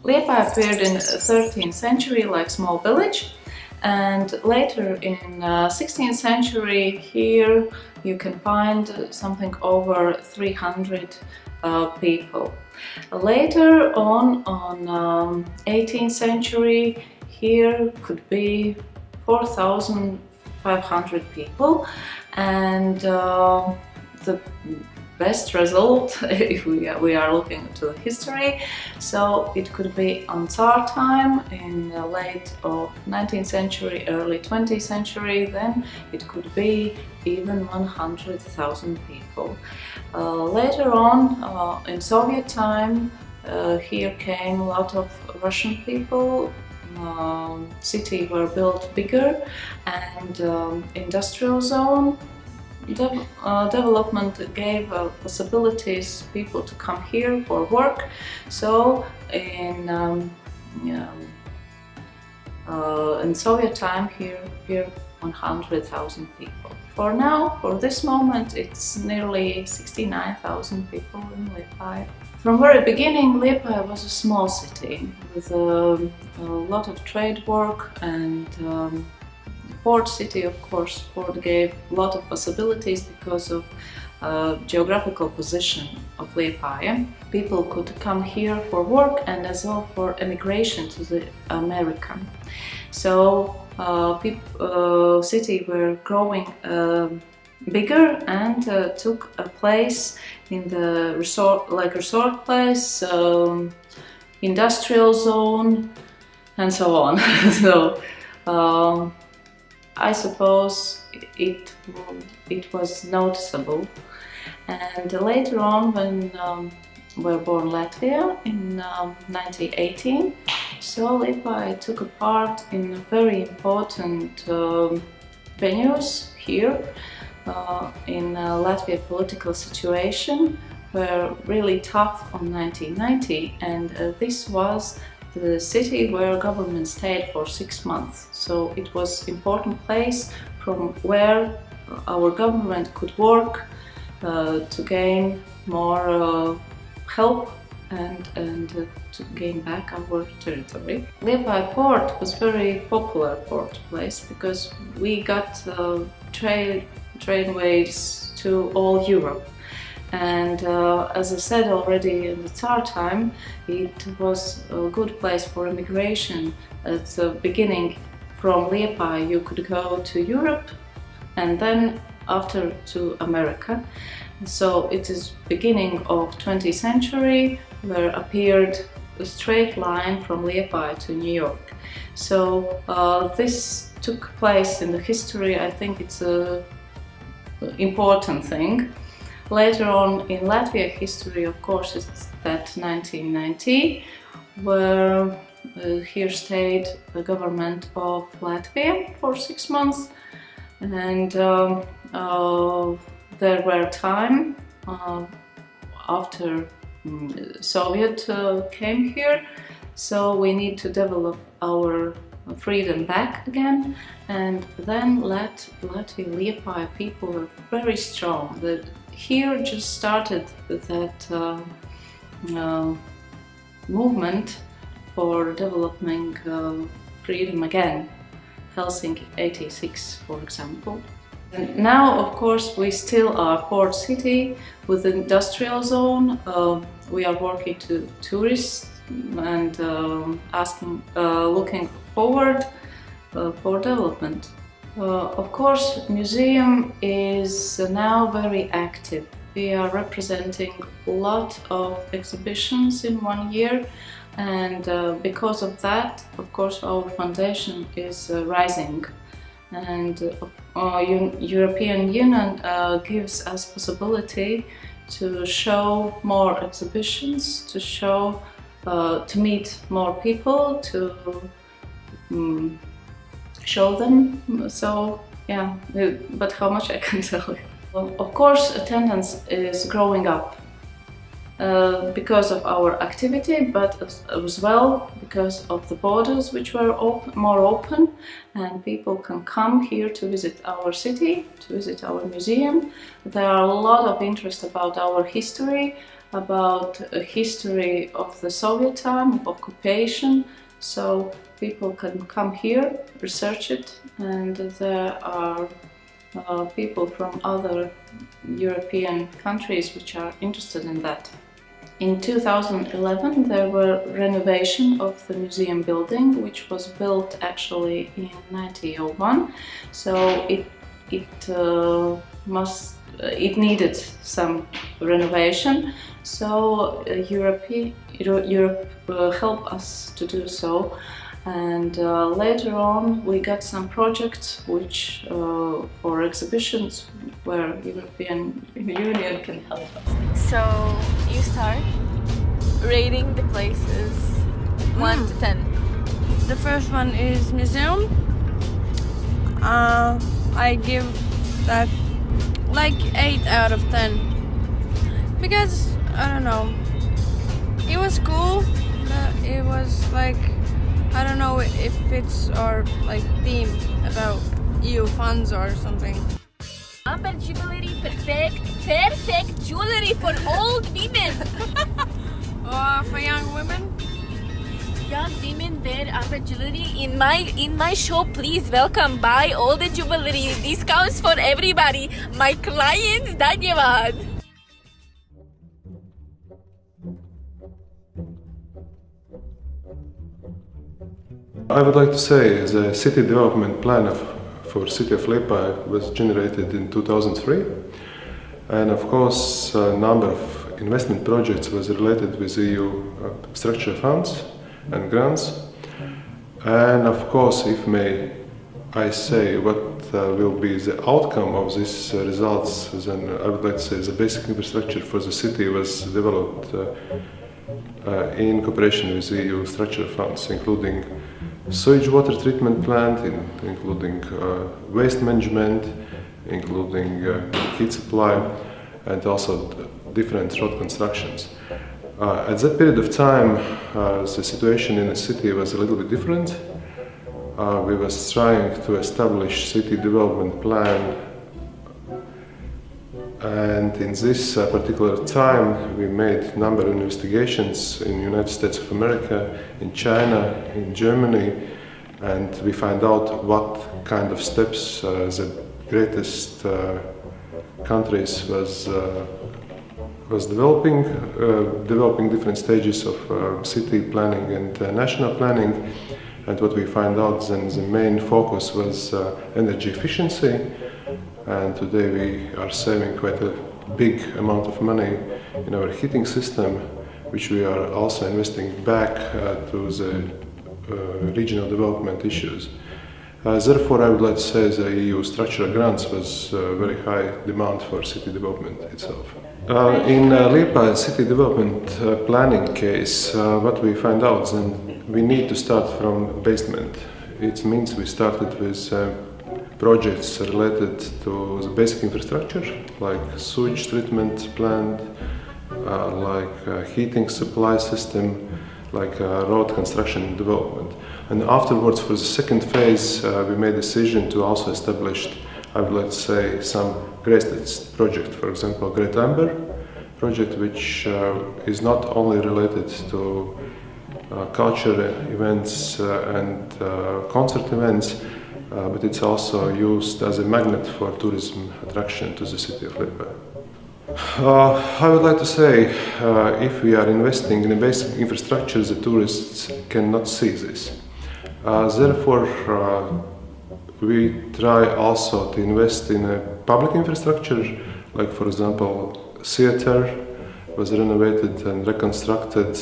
Liepaja appeared in the 13th century like small village, and later in 16th century here you can find something over 300 people. Later on 18th century here could be 4,500 people, and the best result, if we are looking to the history, so it could be on Tsar time in the late of 19th century, early 20th century, then it could be even 100,000 people. Later on, in Soviet time, here came a lot of Russian people. City were built bigger, and industrial zone development gave possibilities people to come here for work. So in Soviet time here 100,000 people. For now, for this moment, it's nearly 69,000 people in Liepaja. From very beginning, Liepaja was a small city with a lot of trade work, and port city, of course. Port gave a lot of possibilities because of geographical position of Liepaja. People could come here for work and as well for emigration to the America. So city were growing bigger and took a place in the resort place, industrial zone, and so on. So I suppose it was noticeable. And later on, when we were born Latvia in 1918, so Liepaja took a part in very important venues here in Latvia political situation were really tough on 1990, and this was the city where government stayed for 6 months. So it was important place from where our government could work to gain more help and to gain back our territory. Liepaja port was very popular port place because we got trainways to all Europe. And as I said already in the Tsar time, it was a good place for immigration. At the beginning, from Liepaja you could go to Europe and then after to America. So it is beginning of 20th century where appeared a straight line from Liepaja to New York. So this took place in the history. I think it's a important thing. Later on in Latvia history, of course, it's that 1990, where here stayed the government of Latvia for 6 months, and there were time after Soviet came here, so we need to develop our freedom back again, and then Latvia Liepaja people were very strong. Here just started that movement for developing freedom again, Helsinki 86 for example. And now of course we still are port city with industrial zone. We are working to tourists and looking forward for development. Of course, museum is now very active. We are representing a lot of exhibitions in 1 year, and because of that, of course, our foundation is rising. And European Union gives us possibility to show more exhibitions, to show, to meet more people, to show them. So yeah, but how much I can tell you. Well, of course, attendance is growing up because of our activity, but as well because of the borders which were more open, and people can come here to visit our city, to visit our museum. There are a lot of interest about our history, about a history of the Soviet time, of occupation, so people can come here, research it, and there are people from other European countries which are interested in that. In 2011 there were renovation of the museum building, which was built actually in 1901, so it needed some renovation, so Europe helped us to do so. And later on we got some projects which for exhibitions where European Union can help us. So you start rating the places 1 to 10. The first one is museum. I give that like 8 out of 10 because I don't know, it was cool, but it was like, I don't know if it's our like theme about EU funds or something. Amber jewelry, perfect jewelry for old women. For young women. Young women wear amber jewelry in my shop. Please welcome, buy all the jewelry. Discounts for everybody. My clients, Danjevad. I would like to say the city development plan for city of Liepaja was generated in 2003, and of course a number of investment projects was related with EU structural funds and grants. And of course, if may I say what will be the outcome of these results, then I would like to say the basic infrastructure for the city was developed in cooperation with EU structural funds, including sewage water treatment plant, including waste management, including heat supply, and also different road constructions. At that period of time, the situation in the city was a little bit different. We were trying to establish city development plan, and in this particular time we made a number of investigations in the United States of America, in China, in Germany, and we find out what kind of steps the greatest countries was developing different stages of city planning and national planning. And what we find out then, the main focus was energy efficiency, and today we are saving quite a big amount of money in our heating system, which we are also investing back to the regional development issues. Therefore, I would like to say the EU structural grants was very high demand for city development itself. In Liepaja city development planning case, what we find out then, we need to start from basement. It means we started with projects related to the basic infrastructure, like sewage treatment plant, like heating supply system, like road construction and development. And afterwards, for the second phase, we made a decision to also establish, I would like to say, some greatest project. For example, Great Amber project, which is not only related to cultural events and concert events, but it's also used as a magnet for tourism attraction to the city of Liepaja. I would like to say, if we are investing in a basic infrastructure, the tourists cannot see this. Therefore, we try also to invest in a public infrastructure, like for example, theater was renovated and reconstructed.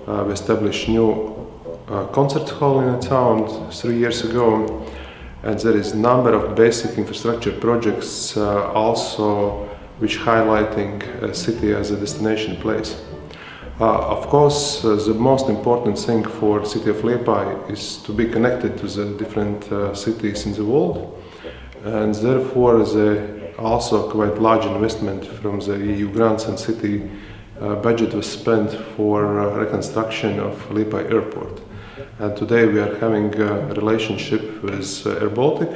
We established new concert hall in the town 3 years ago, and there is a number of basic infrastructure projects also which highlighting a city as a destination place. Of course, the most important thing for the city of Liepaja is to be connected to the different cities in the world, and therefore the also quite large investment from the EU grants and city budget was spent for reconstruction of Liepaja airport. And today we are having a relationship with Air Baltic.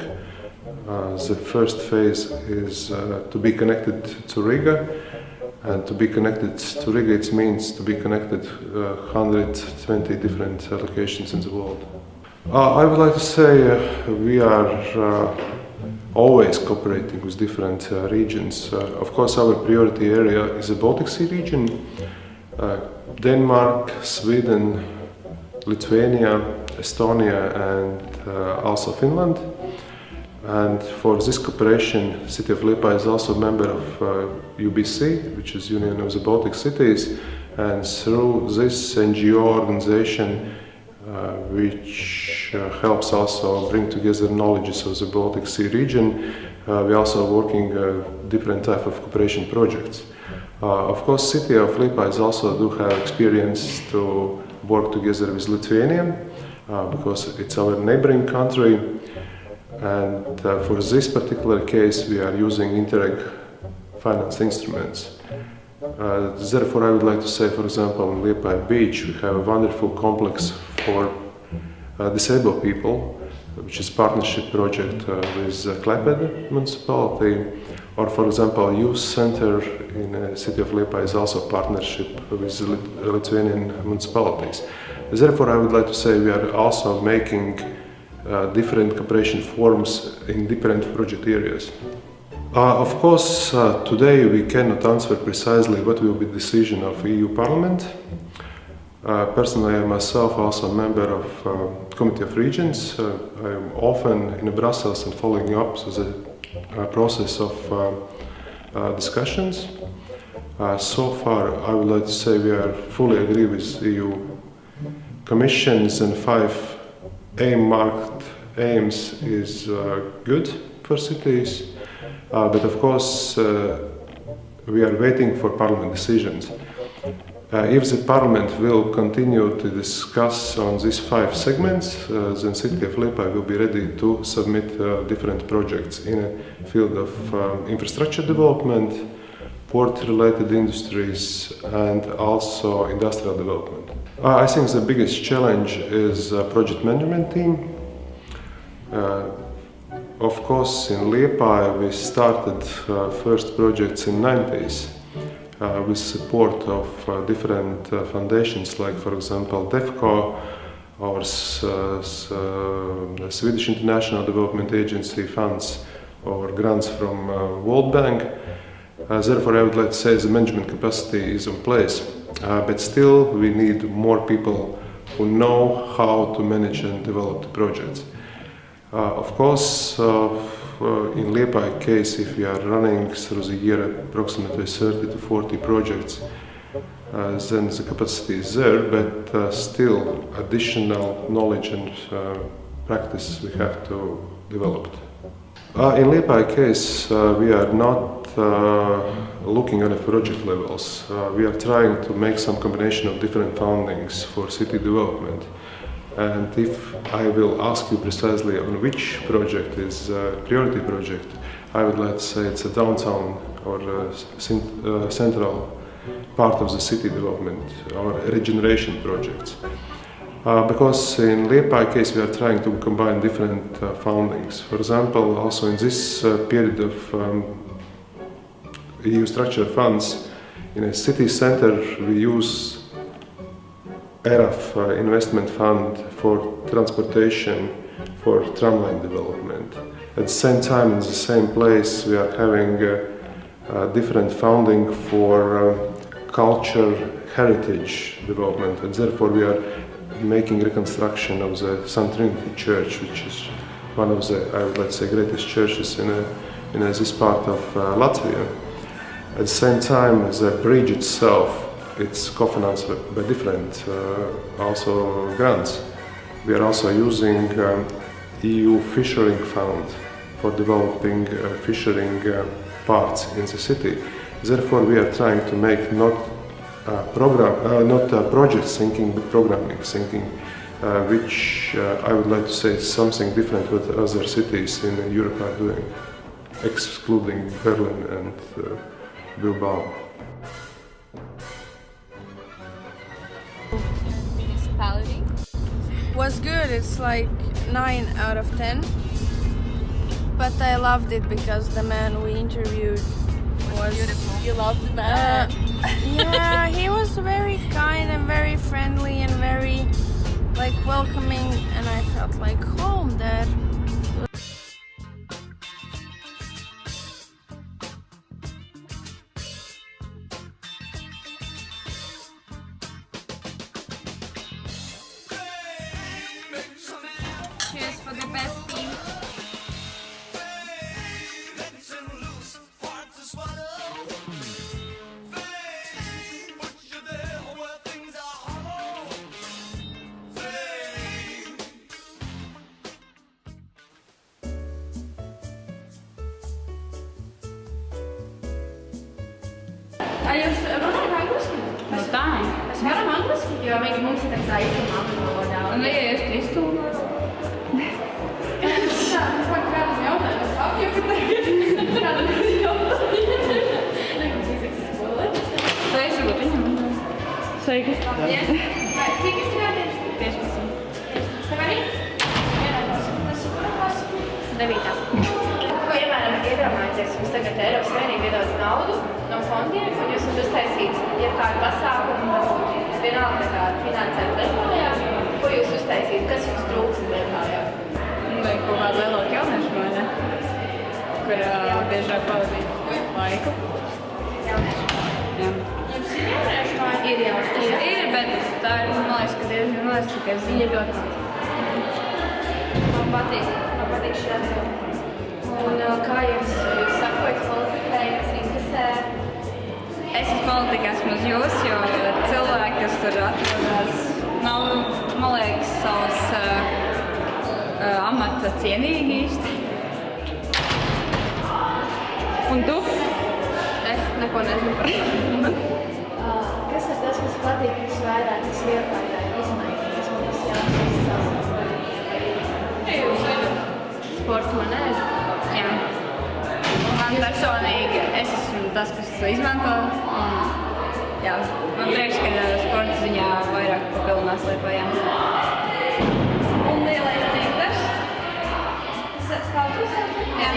The first phase is to be connected to Riga, And to be connected to Riga, it means to be connected 120 different locations in the world. I would like to say we are always cooperating with different regions. Of course, our priority area is the Baltic Sea region, Denmark, Sweden, Lithuania, Estonia, and also Finland. And for this cooperation, City of Liepaja is also a member of UBC, which is Union of the Baltic Cities. And through this NGO organization, which helps also bring together knowledges of the Baltic Sea region, we also working different type of cooperation projects. Of course, City of Liepaja also do have experience to work together with Lithuania, because it's our neighboring country. And for this particular case, we are using Interreg finance instruments. Therefore, I would like to say, for example, in Liepaja Beach, we have a wonderful complex for disabled people, which is partnership project with Klaipėda municipality. Or, for example, youth center in the city of Liepaja is also a partnership with Lithuanian municipalities. Therefore, I would like to say we are also making different cooperation forms in different project areas. Of course, today we cannot answer precisely what will be the decision of EU Parliament. Personally, I myself also a member of Committee of Regions. I am often in Brussels and following up the process of discussions. So far, I would like to say we are fully agree with EU Commissions, and 5 marked aims is good for cities, but of course we are waiting for Parliament decisions. If the Parliament will continue to discuss on these 5 segments, then City of Liepaja will be ready to submit different projects in a field of infrastructure development, port-related industries, and also industrial development. I think the biggest challenge is project management team. Of course, in Liepaja we started first projects in 90s with support of different foundations, like for example DEFCO or the Swedish International Development Agency funds or grants from World Bank. Therefore, I would like to say the management capacity is in place, but still we need more people who know how to manage and develop the projects. Of course, in Liepaja case, if we are running through the year approximately 30 to 40 projects, then the capacity is there, but still additional knowledge and practice we have to develop. In Liepaja case, we are not looking at the project levels. We are trying to make some combination of different fundings for city development. And if I will ask you precisely on which project is a priority project, I would like to say it's a downtown or central part of the city development or regeneration projects. Because in Liepaja case we are trying to combine different fundings. For example, also in this period of EU structural funds, in a city center we use ERAF investment fund for transportation for tramline development. At the same time, in the same place, we are having different funding for culture heritage development, and therefore we are making reconstruction of the St. Trinity Church, which is one of the, I would like to say, greatest churches in this part of Latvia. At the same time, the bridge itself, it's co-financed by different also grants. We are also using EU Fishing Fund for developing fishing parts in the city. Therefore, we are trying to make not project thinking, but programming thinking, which I would like to say is something different what other cities in Europe are doing, excluding Berlin and Bilbao. Municipality? Was good. It's like 9 out of 10. But I loved it because the man we interviewed was beautiful. You love the man. Yeah, he was very kind and very friendly and very like welcoming, and I felt like home there. Cheers for the best team. A jūs runājat angliski? No tā. Mēs varam angliski, jo viņi mums ir tāds aizsam angļu valodā. Un ja jūs iztulkojat? Tā, man kādam jautājums apjuka tagad. Kādam jautājums. Nekam fizikas skolēt. Tu esi Liepaņa? Sveiki. Cik jums gadi? 15. Tev arī? Vienā klasa. 9. Ko iemēram iedomājieties, jums tagad Eiropas Savienība iedod naudu no fondiem, un jūs esat uztaisīts, ja kādu pasākumu, vienalga kā finansēt Liepājā, ko jūs uztaisīt, kas jums trūkst Liepājā? Vai kaut kāda lielāka jauniešu maiņa, kur biežāk pavadīt laiku. Jauniešu? Jā. Jums ir jauniešu maiņa? Ir jauniešu. Ir, bet tā ir, man liekas, ka diezgan liels, ka es Viņa ir ļoti man patīk šī atbilde. Un kā jums sakojat politikai, kas interesē? Es uz politiku esmu uz jūs, jo cilvēki, kas tur atrodas, nav, man liekas, savas amata cienīgi īsti. Un tu? Es neko nezinu par to. Kas ir tas, kas patīk visvairāk, kas Liepājā izmainīt? Kas man tas jāsaka? Sports man nezinu. Jā. Man personīgi, es esmu tas, kas to izmanto. Jā, man prieks, ka sporta ziņā vairāk papildinās Liepājā. Un lielais dzintars. Skautus? Jā.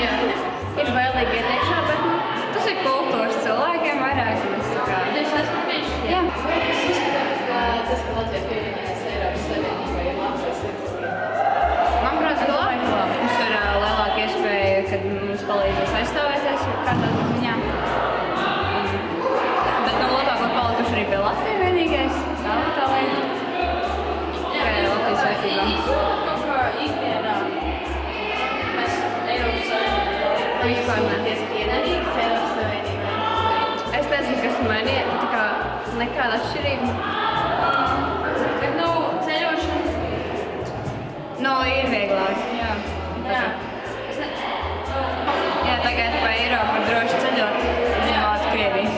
Ir bailīgi ieteikšā, bet Tas ir kultūras cilvēkiem vairāk. es esmu bijis. Jā. Es uzskatu, ka tas, ka Latvija pievienojās Eiropas Savienībai, ir Latvijas līdzekļi. Manuprāt, tas ir labi. Mums ir lielāka iespēja, kad mums palīdzēs aizstāvēties kādā ziņā. Bet no labāk var palikuši arī pie Latvijas vienīgais. Tā ir tā lieta. Tikai Latvijas vērtībām. Kaut kā ikdienā mēs Eiropas Savienībā izpārnāties piederīgas Eiropas Savienībai. Es nezinu, kas mainīja, tā kā nekāda atšķirība. Bet, ceļošana. No, ir vieglāk. Jā. Jā. Jā, tagad pa Eiropu var droši ceļot, izņemot Krieviju.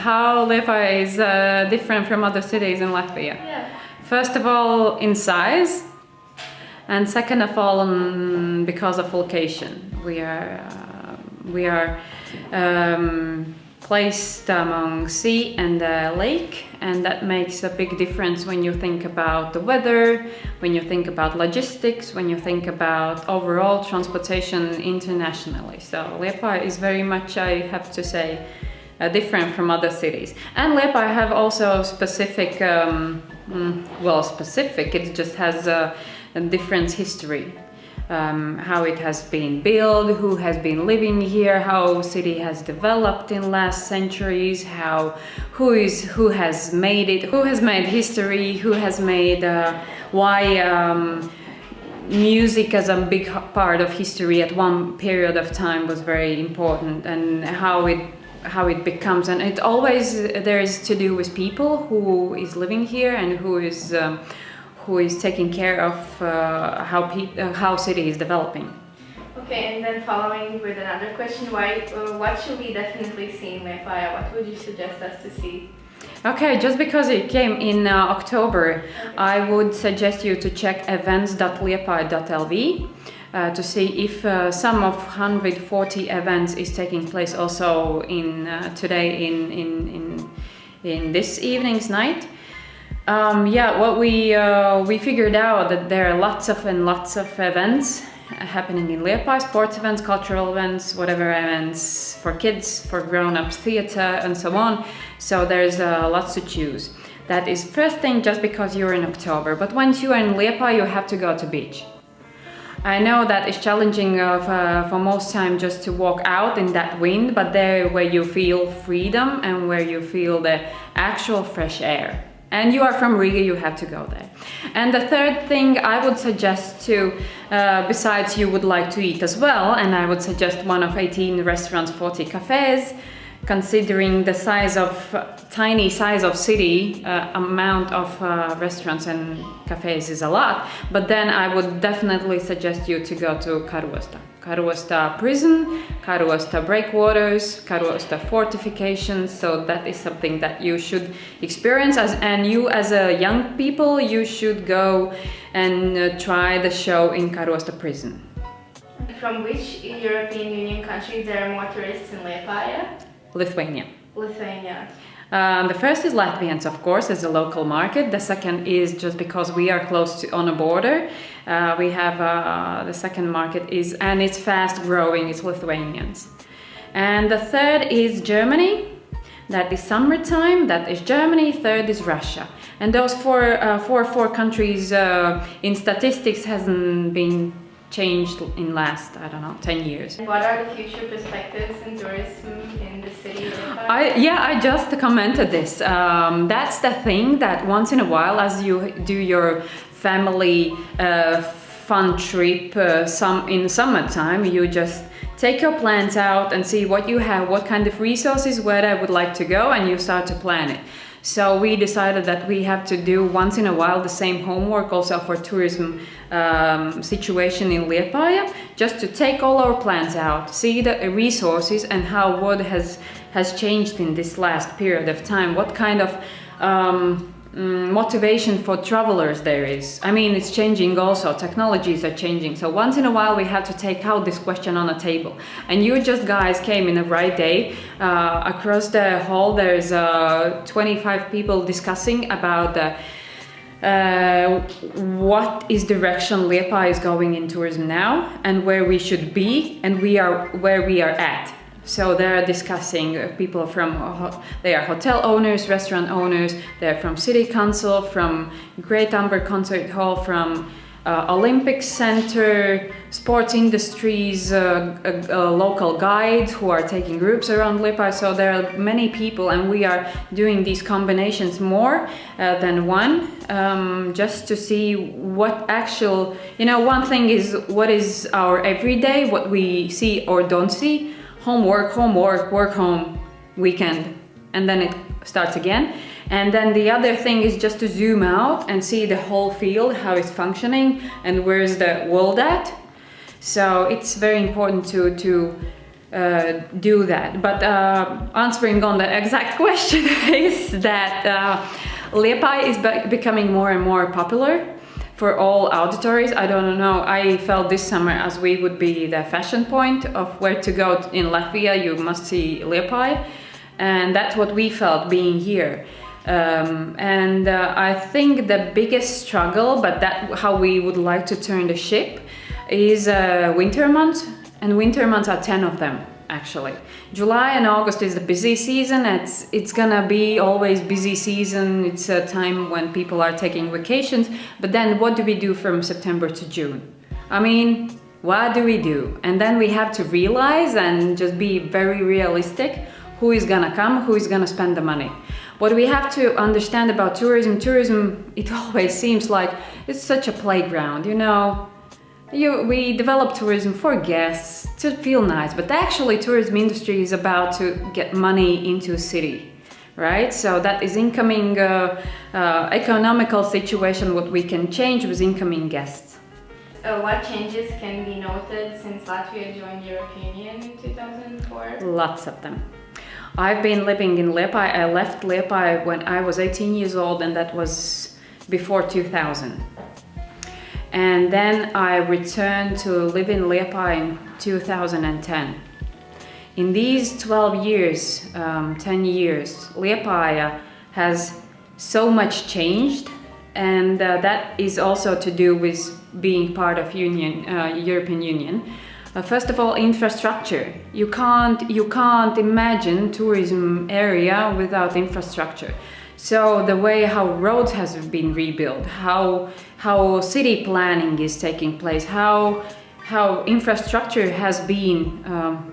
How Liepaja is different from other cities in Latvia. Yeah. First of all, in size, and second of all, because of location. We are placed among sea and lake, and that makes a big difference when you think about the weather, when you think about logistics, when you think about overall transportation internationally. So Liepaja is very much, I have to say, different from other cities. And Liepaja have also specific, it just has a different history. How it has been built, who has been living here, how city has developed in last centuries, who has made it, who has made history, who has made why music as a big part of history at one period of time was very important, and how it becomes, and it always there is to do with people who is living here and who is taking care of how city is developing. Okay, and then following with another question, what should we definitely see in Liepaja? What would you suggest us to see? Okay, just because it came in October, I would suggest you to check events.liepaja.lv to see if some of 140 events is taking place also in today in this evening's night. Yeah, what we figured out that there are lots of events happening in Liepaja, sports events, cultural events, whatever events for kids, for grown-ups, theater, and so on. So there's lots to choose. That is first thing, just because you're in October. But once you are in Liepaja, you have to go to beach. I know that it's challenging for most time just to walk out in that wind, but there where you feel freedom and where you feel the actual fresh air. And you are from Riga, you have to go there. And the third thing I would suggest to, besides you would like to eat as well, and I would suggest one of 18 restaurants, 40 cafes, considering the tiny size of city, amount of restaurants and cafes is a lot. But then I would definitely suggest you to go to Karuosta. Karuosta prison, Karuosta breakwaters, Karuosta fortifications. So that is something that you should experience. And you as a young people, you should go and try the show in Karuosta prison. From which European Union countries there are more tourists in Liepaja? Lithuania. Lithuania. The first is Latvians, of course, as a local market. The second is just because we are close to on a border. We have the second market is, and it's fast growing, it's Lithuanians. And the third is Germany. That is summertime. That is Germany. Third is Russia. And those four countries in statistics hasn't been changed in last, I don't know, 10 years. What are the future perspectives in tourism in the city of Liepaja? I just commented this. That's the thing, that once in a while, as you do your family fun trip in summertime, you just take your plans out and see what you have, what kind of resources, where I would like to go, and you start to plan it. So we decided that we have to do once in a while the same homework also for tourism situation in Liepaja, just to take all our plans out, see the resources and how what has changed in this last period of time, what kind of motivation for travelers there is. I mean, it's changing also, technologies are changing. So once in a while we have to take out this question on a table. And you just guys came in the right day. Across the hall there's 25 people discussing about what is direction Liepaja is going in tourism now, and where we should be, and where we are at. So they're discussing people from, they are hotel owners, restaurant owners, they're from city council, from Great Amber Concert Hall, from Olympic Center, sports industries, local guides who are taking groups around Liepaja. So there are many people, and we are doing these combinations more than one, just to see what actual, one thing is what is our everyday, what we see or don't see. Homework, work home, weekend, and then it starts again. And then the other thing is just to zoom out and see the whole field, how it's functioning, and where's the world at. So it's very important to do that. But answering on the exact question is that Liepaja is becoming more and more popular for all auditories. I don't know, I felt this summer as we would be the fashion point of where to go in Latvia, you must see Liepaja. And that's what we felt being here. I think the biggest struggle, but that how we would like to turn the ship, is winter months. And winter months are 10 of them, actually. July and August is the busy season. It's gonna be always busy season. It's a time when people are taking vacations. But then what do we do from September to June? I mean, what do we do? And then we have to realize and just be very realistic who is gonna come, who is gonna spend the money. What we have to understand about tourism, it always seems like it's such a playground, we develop tourism for guests to feel nice, but actually tourism industry is about to get money into a city, right? So that is incoming economical situation, what we can change with incoming guests. What changes can be noted since Latvia joined the European Union in 2004? Lots of them. I've been living in Liepaja. I left Liepaja when I was 18 years old, and that was before 2000. And then I returned to live in Liepaja in 2010. In these 12 years, 10 years, Liepaja has so much changed, and that is also to do with being part of European Union. First of all, infrastructure. You can't imagine tourism area without infrastructure. So the way how roads has been rebuilt, how city planning is taking place, how infrastructure has been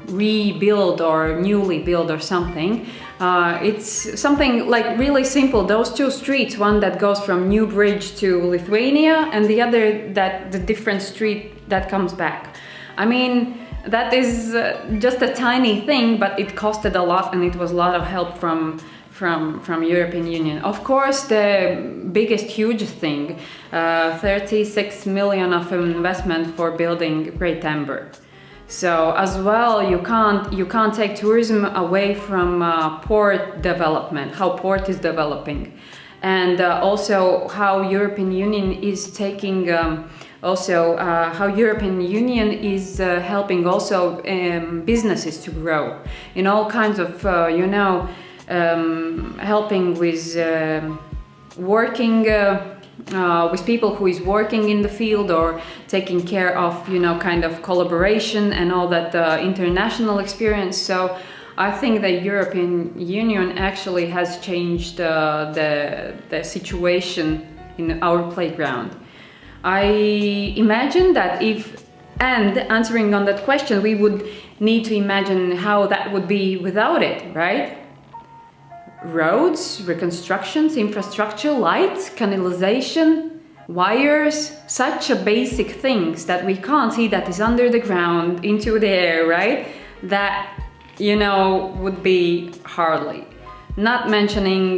rebuilt or newly built or something. It's something like really simple. Those two streets, one that goes from New Bridge to Lithuania, and the other the different street that comes back. I mean, that is just a tiny thing, but it costed a lot, and it was a lot of help from European Union. Of course, the biggest huge thing, 36 million of investment for building Great Amber. So as well, you can't take tourism away from port development, how port is developing, and also how European Union is taking. How European Union is helping also businesses to grow in all kinds of, helping with working with people who is working in the field, or taking care of, kind of collaboration and all that international experience. So I think the European Union actually has changed the situation in our playground. I imagine that answering on that question, we would need to imagine how that would be without it, right? Roads, reconstructions, infrastructure, lights, canalization, wires, such a basic things that we can't see, that is under the ground, into the air, right? That, would be hardly. Not mentioning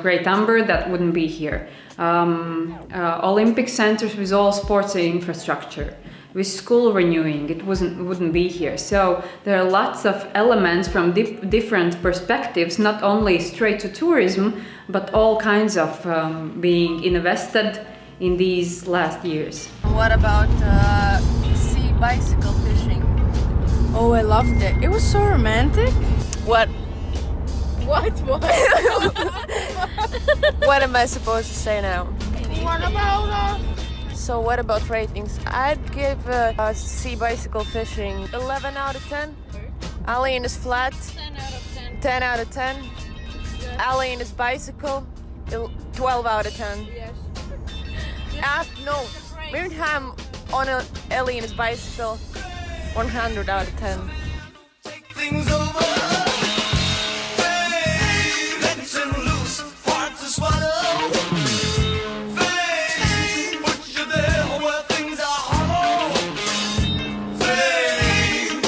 Great Amber, that wouldn't be here. Olympic centers with all sports infrastructure, with school renewing, it wouldn't be here. So there are lots of elements from different perspectives, not only straight to tourism, but all kinds of being invested in these last years. What about sea bicycle fishing? Oh, I loved it. It was so romantic. What? What? What am I supposed to say now? What about So what about ratings? I'd give sea bicycle fishing 11 out of 10. Alien is flat. 10 out of 10. 10 out of 10. Alien is bicycle. 12 out of 10. Yes. No, Birmingham on an alien is bicycle. 100 out of 10. Things over. Hey, let's him loose, hard to swallow. Hey, put you there where things are hollow. Hey,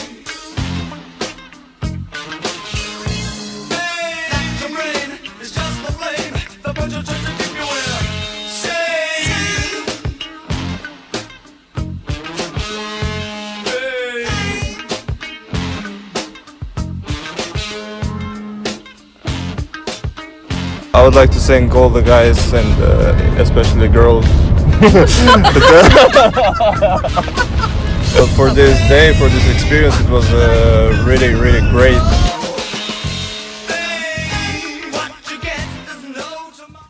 that's your brain, it's just the flame, the bunch of just to keep you in. I would like to thank all the guys and especially girls for this day, for this experience. It was really, really great.